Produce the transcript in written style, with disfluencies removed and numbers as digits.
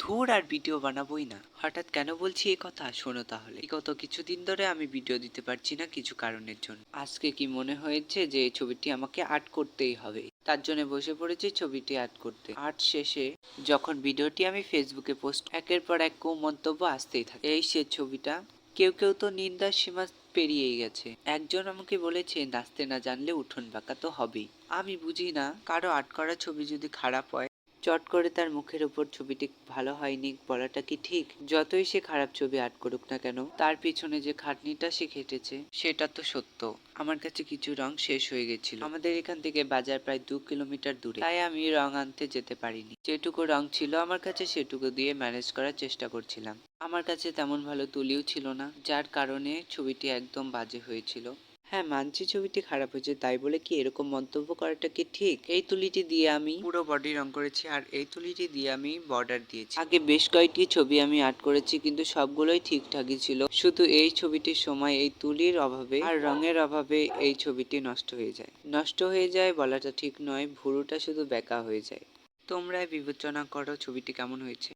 ধুর আর ভিডিও বানাবোই না। হঠাৎ কেন বলছি এই কথা শোনো তাহলে। গত কিছুদিন ধরে আমি ভিডিও দিতে পারছি না কিছু কারণের জন্য। আজকে কি মনে হয়েছে যে এই ছবিটি আমাকে আর্ট করতেই হবে, তার জন্য বসে পড়েছি ছবিটি আর্ট করতে। আর্ট শেষে যখন ভিডিওটি আমি ফেসবুকে পোস্ট, একের পর এক মন্তব্য আসতেই থাকে। এই সে ছবিটা, কেউ কেউ তো নিন্দার সীমা পেরিয়েই গেছে। একজন আমাকে বলেছে নাচতে না জানলে উঠোন বাঁকা তো হবেই। আমি বুঝি না, কারো আর্ট করা ছবি যদি খারাপ হয়, চট করে তার মুখের উপর ছবিটি ভালো হয়নি বলাটা কি ঠিক? যতই সে খারাপ ছবি আর্ট করুক না কেন, তার পিছনে যে খাটনিটা সে খেটেছে সেটা তো সত্য। আমার কাছে কিছু রং শেষ হয়ে গেছিল। আমাদের এখান থেকে বাজার প্রায় 2 কিলোমিটার দূরে, তাই আমি রং আনতে যেতে পারিনি। যেটুকু রং ছিল আমার কাছে সেটুকু দিয়ে ম্যানেজ করার চেষ্টা করছিলাম। আমার কাছে তেমন ভালো তুলিও ছিল না, যার কারণে ছবিটি একদম বাজে হয়েছিল। হ্যাঁ, মানছি ছবিটি খারাপ হয়েছে, তাই বলে কি এরকম মন্তব্য করাটা কি ঠিক? এই তুলিটি দিয়ে আমি পুরো বডি রং করেছি, আর এই তুলিটি দিয়ে আমি বর্ডার দিয়েছি। আগে বেশ কয়েকটি ছবি আমি আর্ট করেছি, কিন্তু সবগুলোই ঠিকঠাকই ছিল। শুধু এই ছবিটির সময় এই তুলির অভাবে আর রঙের অভাবে এই ছবিটি নষ্ট হয়ে যায়। নষ্ট হয়ে যায় বলাটা ঠিক নয়, ভুরুটা শুধু বেঁকা হয়ে যায়। তোমরা বিবেচনা করো ছবিটি কেমন হয়েছে।